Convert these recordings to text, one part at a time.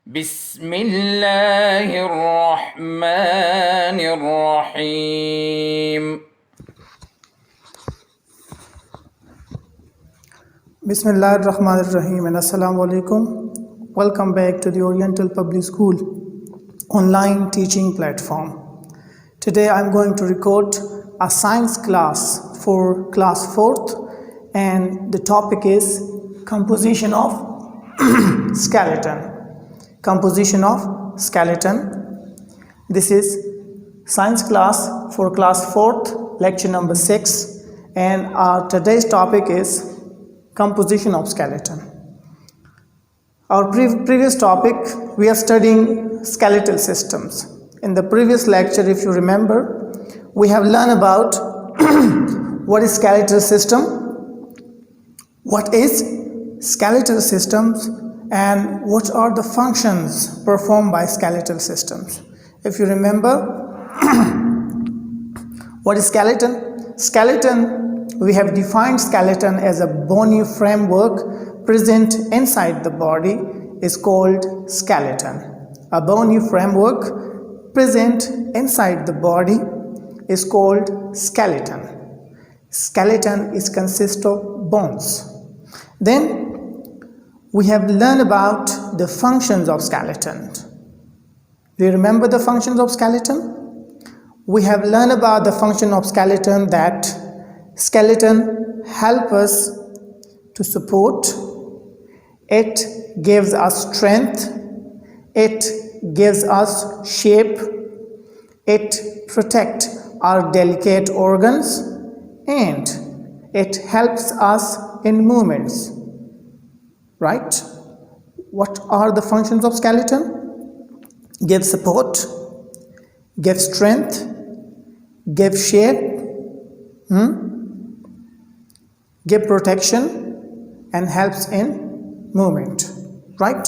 بسم الله الرحمن الرحيم Bismillahirrahmanirrahim and Assalamu alaikum. Welcome back to the Oriental Public School online teaching platform. Today I'm going to record a science class for class 4th and the topic is composition of skeleton. Composition of skeleton. This is science class for class 4th, lecture number 6, and our today's topic is composition of skeleton. Our previous topic, we are studying skeletal systems. In the previous lecture, if you remember, we have learned about what is skeletal system, what is skeletal systems, and what are the functions performed by skeletal systems. If you remember, what is skeleton? Skeleton, we have defined skeleton as a bony framework present inside the body is called skeleton. A bony framework present inside the body is called skeleton. Skeleton is consist of bones. Then we have learned about the functions of skeleton. Do you remember the functions of skeleton? We have learned about the function of skeleton that skeleton help us to support, it gives us strength, it gives us shape, it protects our delicate organs, and it helps us in movements. Right? What are the functions of skeleton? Give support, give strength, give shape, give protection, and helps in movement. Right?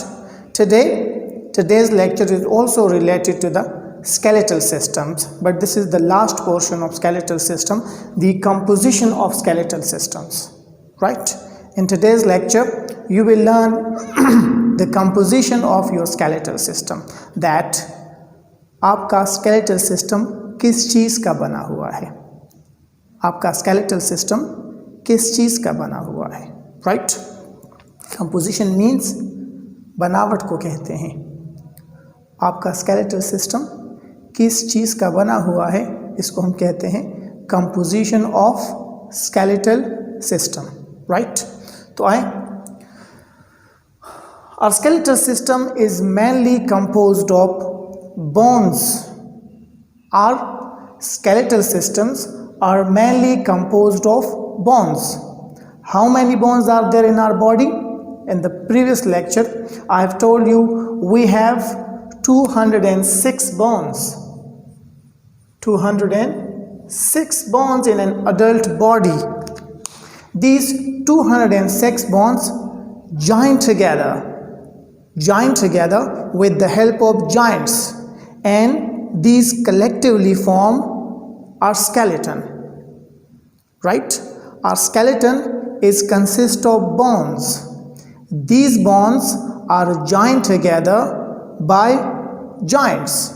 Today's lecture is also related to the skeletal systems, but this is the last portion of skeletal system, the composition of skeletal systems. Right? In today's lecture, you will learn the composition of your skeletal system, that आपका skeletal system किस चीज़ का बना हुआ है, आपका skeletal system किस चीज़ का बना हुआ है. Right? Composition means बनावट को कहते हैं. आपका skeletal system किस चीज़ का बना हुआ है, इसको हम कहते हैं composition of skeletal system. Right? तो आए, our skeletal system is mainly composed of bones. Our skeletal systems are mainly composed of bones. How many bones are there in our body? In the previous lecture, I have told you we have 206 bones. 206 bones in an adult body. These 206 bones join together with the help of joints, and these collectively form our skeleton. Right? Our skeleton is consist of bones. These bones are joined together by joints.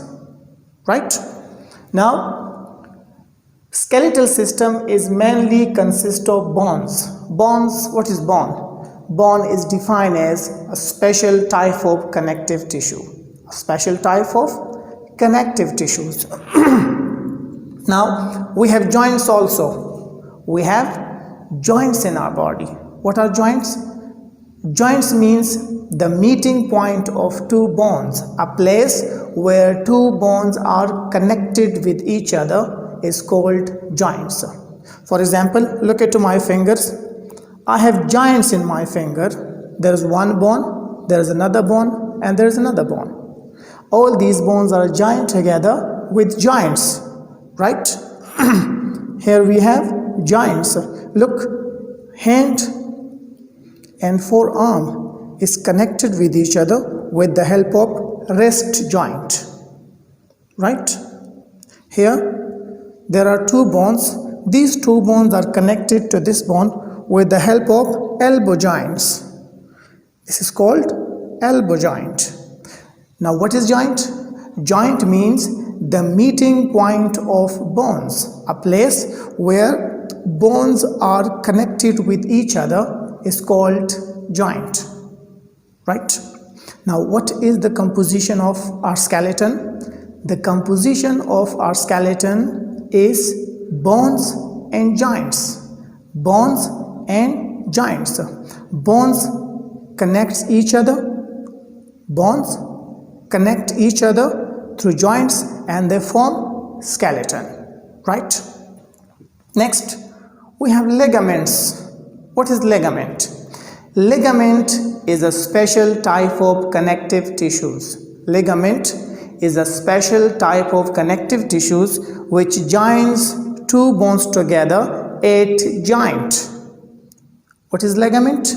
Right? Now, skeletal system is mainly consist of bones. Bones, what is bone? Bone is defined as a special type of connective tissue. A special type of connective tissues. Now, we have joints also. We have joints in our body. What are joints? Joints means the meeting point of two bones. A place where two bones are connected with each other is called joints. For example, look at my fingers. I have joints in my finger. There is one bone, there is another bone, and there is another bone. All these bones are joined together with joints. Right? Here we have joints. Look, hand and forearm is connected with each other with the help of wrist joint. Right? Here there are two bones. These two bones are connected to this bone with the help of elbow joints. This is called elbow joint. Now what is joint? Joint means the meeting point of bones, a place where bones are connected with each other is called joint, right? Now what is the composition of our skeleton? The composition of our skeleton is bones and joints. Bones and joints. Bones connects each other. Bones connect each other through joints and they form skeleton, right? Next, we have ligaments. What is ligament? Ligament is a special type of connective tissues. Ligament is a special type of connective tissues which joins two bones together at joint. What is ligament?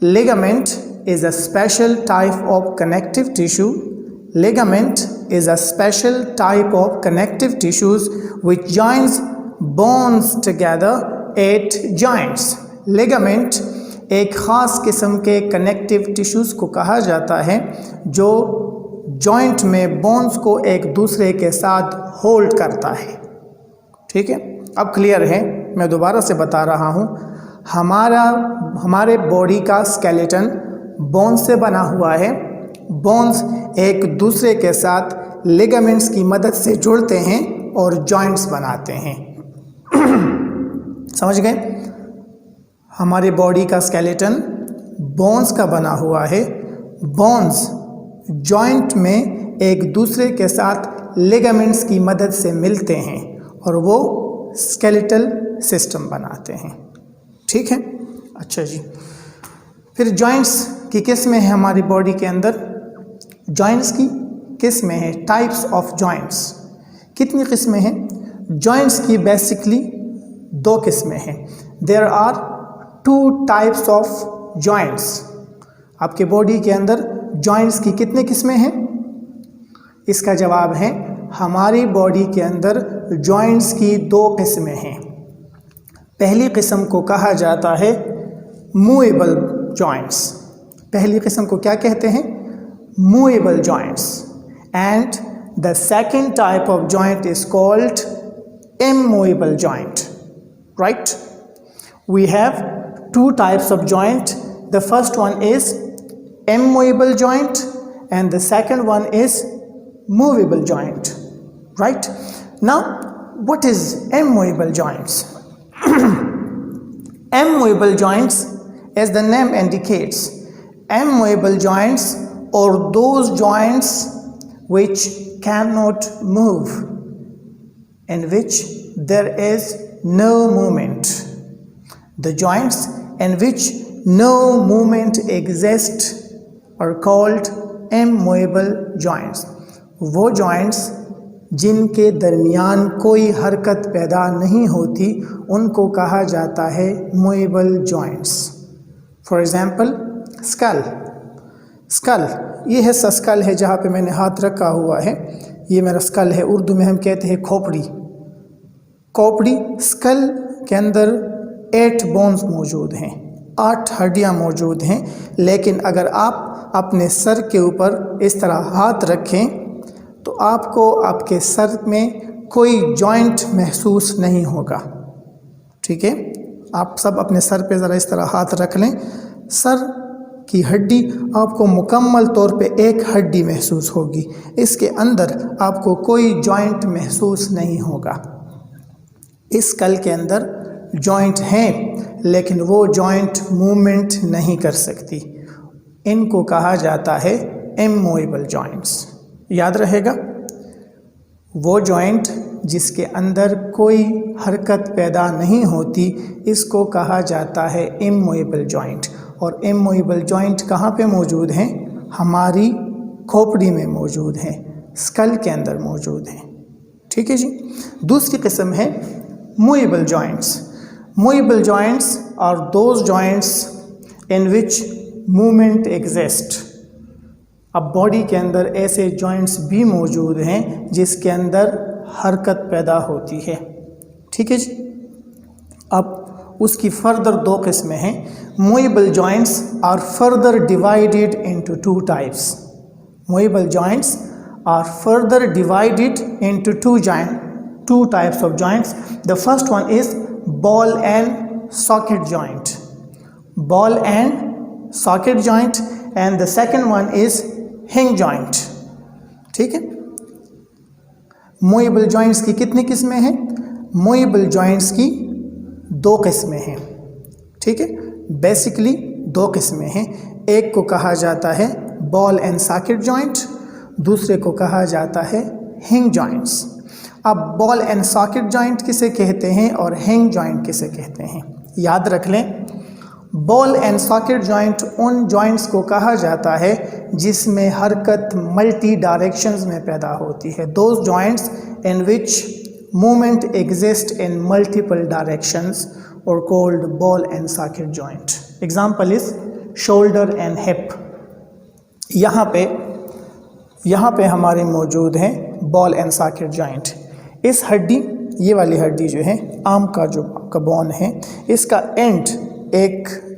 Ligament is a special type of connective tissue. Ligament is a special type of connective tissues which joins bones together at joints. Ligament एक ख़ास किस्म के connective tissues को कहा जाता है जो joint में बोन्स को एक दूसरे के साथ होल्ड करता है। ठीक है, अब क्लियर है। मैं दोबारा से बता रहा हूँ, हमारे बॉडी का स्केलेटन बोन्स से बना हुआ है। बोन्स एक दूसरे के साथ लिगामेंट्स की मदद से जुड़ते हैं और जॉइंट्स बनाते हैं। समझ गए? हमारे बॉडी का स्केलेटन बोन्स का बना हुआ है। बोन्स जॉइंट में एक दूसरे के साथ लिगामेंट्स की मदद से मिलते हैं और वो स्केलेटल सिस्टम बनाते हैं। ठीक है, अच्छा जी। फिर जॉइंट्स की किस्में हैं हमारी बॉडी के अंदर। जॉइंट्स की किस्में हैं, टाइप्स ऑफ जॉइंट्स। कितनी किस्में हैं? जॉइंट्स की बेसिकली दो किस्में हैं। There are 2 types of joints. आपके बॉडी के अंदर जॉइंट्स की कितने किस्में हैं? इसका जवाब है हमारी बॉडी के अंदर जॉइंट्स की 2 किस्में हैं। पहली किस्म को कहा जाता है मूवेबल जॉइंट्स। पहली किस्म को क्या कहते हैं? Movable joints. And the second type of joint is called immovable joint, right? We have 2 types of joint. The first one is immovable joint and the second one is movable joint, right? Now what is immovable joints? Immovable joints, as the name indicates, immovable joints or those joints which cannot move, in which there is no movement. The joints in which no movement exists are called immovable joints. वो joints जिनके दरमियान कोई हरकत पैदा नहीं होती उनको कहा जाता है movable joints. For example, skull, ये है स्कल है जहाँ पे मैंने हाथ रखा हुआ है, ये मेरा स्कल है। उर्दू में हम कहते हैं खोपड़ी। स्कल के अंदर 8 बोन्स मौजूद हैं, 8 हड्डियाँ मौजूद हैं। लेकिन अगर आप अपने सर के ऊपर इस तरह हाथ रखें तो आपको आपके सर में कोई जॉइंट महसूस नहीं होगा। ठीक है, आप सब अपने सर पे ज़रा इस तरह हाथ रख लें। सर की हड्डी आपको मुकम्मल तौर पे एक हड्डी महसूस होगी, इसके अंदर आपको कोई जॉइंट महसूस नहीं होगा। इस स्कल के अंदर जॉइंट हैं लेकिन वो जॉइंट मूवमेंट नहीं कर सकती। इनको कहा जाता है इमूवेबल जॉइंट्स। याद रहेगा, वो जॉइंट जिसके अंदर कोई हरकत पैदा नहीं होती इसको कहा जाता है इमूवेबल जॉइंट। और इमूवेबल जॉइंट कहाँ पे मौजूद हैं? हमारी खोपड़ी में मौजूद हैं, स्कल के अंदर मौजूद हैं। ठीक है जी। दूसरी किस्म है movable joints. Movable joints are those joints in which movement exist. अब बॉडी के अंदर ऐसे जॉइंट्स भी मौजूद हैं जिसके अंदर हरकत पैदा होती है। ठीक है जी। अब उसकी फर्दर 2 किस्में हैं। Movable joints are further divided into 2 types. Movable joints are further divided into two types of joints. The first one is ball and socket joint. Ball and socket joint, and the second one is hinge joint. ठीक है. Movable joints की कितनी किस्में हैं? Movable joints की 2 किस्में हैं. ठीक है. बेसिकली 2 किस्में हैं. एक को कहा जाता है बॉल एंड सॉकेट जॉइंट, दूसरे को कहा जाता है हिंग जॉइंट्स. अब बॉल एंड सॉकेट जॉइंट किसे कहते हैं और हिंग जॉइंट किसे कहते हैं, याद रख लें. बॉल एंड सॉकेट जॉइंट उन जॉइंट्स को कहा जाता है जिसमें हरकत मल्टी डायरेक्शंस में पैदा होती है. Those joints in which movement exist in multiple directions और called ball and socket joint. Example is shoulder and hip. यहाँ पे हमारे मौजूद हैं बॉल एंड सॉकेट जॉइंट. इस हड्डी, ये वाली हड्डी जो है, आर्म का जो आपका बोन है, इसका एंड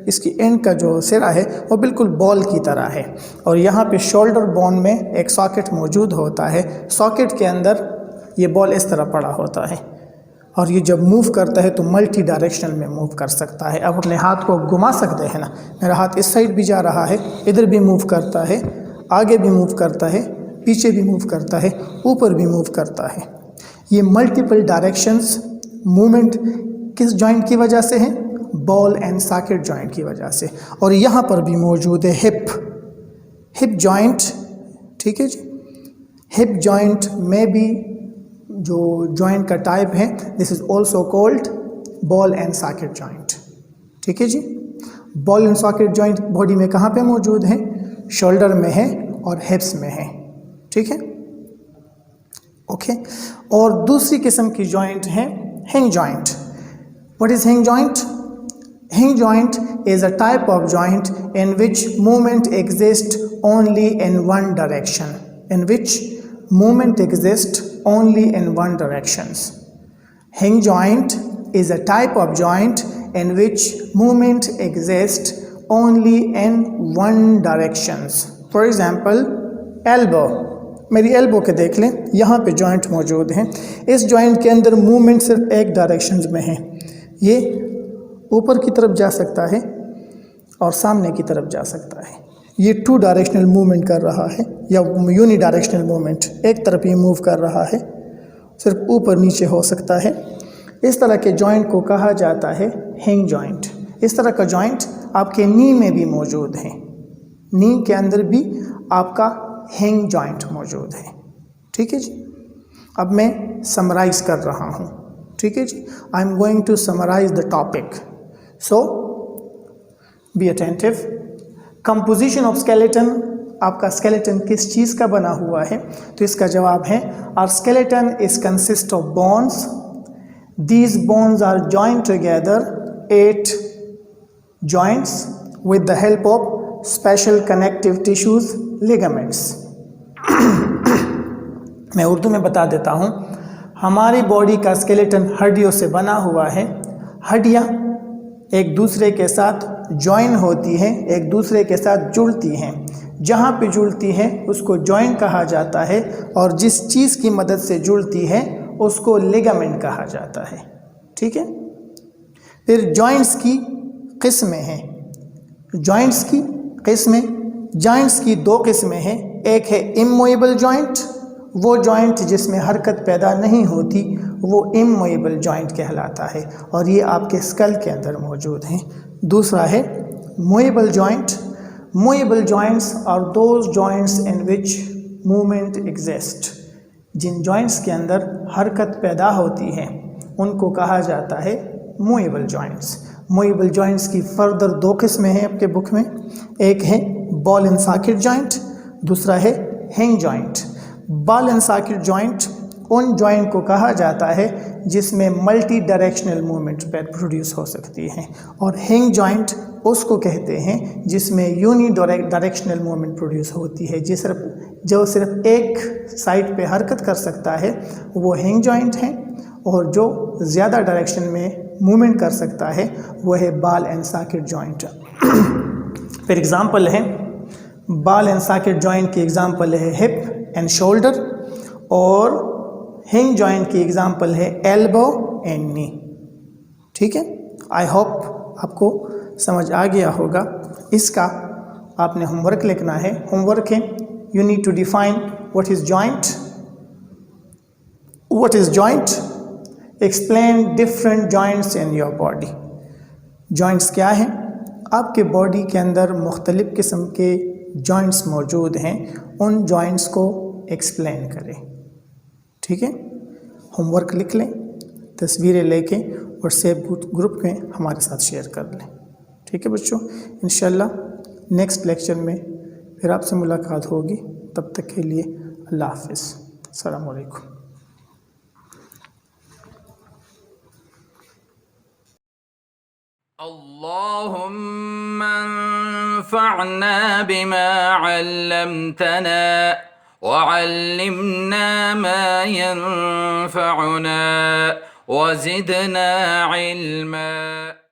इसकी एंड का जो सिरा है वो बिल्कुल बॉल की तरह है. और यहाँ पे शोल्डर बोन में एक सॉकेट मौजूद होता है. सॉकेट के अंदर ये बॉल इस तरह पड़ा होता है और ये जब मूव करता है तो मल्टी डायरेक्शनल में मूव कर सकता है. अब अपने हाथ को घुमा सकते हैं ना, मेरा हाथ इस साइड भी जा रहा है, इधर भी मूव करता है, आगे भी मूव करता है, पीछे भी मूव करता है, ऊपर भी मूव करता है. ये मल्टीपल डायरेक्शंस मूवमेंट किस जॉइंट की वजह से है? बॉल एंड सॉकेट जॉइंट की वजह से. और यहाँ पर भी मौजूद है हिप जॉइंट. ठीक है जी. हिप जॉइंट में भी जो जॉइंट का टाइप है, this is also called ball and socket joint. ठीक है जी. Ball and socket joint body में कहाँ पे मौजूद है? शोल्डर में है और हिप्स में है. ठीक है, ओके. और दूसरी किस्म की जॉइंट है हिंग जॉइंट. व्हाट इज हिंग joint? Hinge joint is a type of joint in which movement exists only in one direction. Hinge joint is a type of joint in which movement exists only in one directions. For example, elbow. मेरी elbow के देख लें, यहाँ पे joint मौजूद है. इस joint के अंदर मूवमेंट सिर्फ एक डायरेक्शन में है. ये ऊपर की तरफ जा सकता है और सामने की तरफ जा सकता है. ये 2 डायरेक्शनल मूवमेंट कर रहा है या यूनी डायरेक्शनल मूवमेंट, एक तरफ ये मूव कर रहा है, सिर्फ ऊपर नीचे हो सकता है. इस तरह के जॉइंट को कहा जाता है हिंग जॉइंट. इस तरह का जॉइंट आपके नी में भी मौजूद है. नी के अंदर भी आपका हिंग जॉइंट मौजूद है. ठीक है जी. अब मैं समराइज कर रहा हूँ. ठीक है जी. I am going to summarize the topic, so be attentive. Composition of skeleton. आपका स्केलेटन किस चीज़ का बना हुआ है? तो इसका जवाब है our skeleton is consist of bones. These bones are joined together 8 joints with the help of special connective tissues, ligaments. मैं उर्दू में बता देता हूँ. हमारी बॉडी का स्केलेटन हड्डियों से बना हुआ है. हड्डियाँ एक दूसरे के साथ ज्वाइन होती हैं, एक दूसरे के साथ जुड़ती हैं. जहाँ पे जुड़ती है उसको जॉइंट कहा जाता है और जिस चीज़ की मदद से जुड़ती है उसको लिगामेंट कहा जाता है. ठीक है. फिर जॉइंट्स की किस्में हैं. जॉइंट्स की किस्में, जॉइंट्स की 2 किस्में हैं. एक है इमूवेबल जॉइंट, वो जॉइंट जिसमें हरकत पैदा नहीं होती वो इमूवेबल जॉइंट कहलाता है और ये आपके स्कल के अंदर मौजूद हैं. दूसरा है movable joint. Movable joints are those joints in which movement exist. जिन जॉइंट्स के अंदर हरकत पैदा होती है उनको कहा जाता है मूवेबल जॉइंट्स. मूवेबल जॉइंट्स की फर्दर 2 किस्में हैं आपके बुक में. एक है बॉल एंड सॉकेट जॉइंट, दूसरा है हिंग joint. Ball and socket joint उन जॉइंट को कहा जाता है जिसमें मल्टी डायरेक्शनल मूवमेंट प्रोड्यूस हो सकती है और हिंग जॉइंट उसको कहते हैं जिसमें यूनी डायरेक्शनल मूवमेंट प्रोड्यूस होती है. जो सिर्फ एक साइड पे हरकत कर सकता है वो हिंग जॉइंट है और जो ज़्यादा डायरेक्शन में मूवमेंट कर सकता है वो है बॉल एंड सॉकेट जॉइंट. फिर एग्जांपल है बॉल एंड सॉकेट जॉइंट की एग्जांपल है हिप एंड शोल्डर, और हिंज जॉइंट की एग्जांपल है एल्बो एंड नी। ठीक है, आई होप आपको समझ आ गया होगा। इसका आपने होमवर्क लिखना है। होमवर्क है, you need to define what is joint, what is joint, explain different joints in your body. Joints क्या हैं? आपके बॉडी के अंदर मुख्तलिफ़ किस्म के जॉइंट्स मौजूद हैं, उन जॉइंट्स को एक्सप्लेन करें। ठीक है, होमवर्क लिख लें, तस्वीरें लेके व्हाट्सएप ग्रुप में हमारे साथ शेयर कर लें। ठीक है बच्चों, इंशाल्लाह नेक्स्ट लेक्चर में फिर आपसे मुलाकात होगी। तब तक के लिए अल्लाह हाफ़िज़, अस्सलाम वालेकुम। اللهم انفعنا بما علمتنا وعلمنا ما ينفعنا وزدنا علما.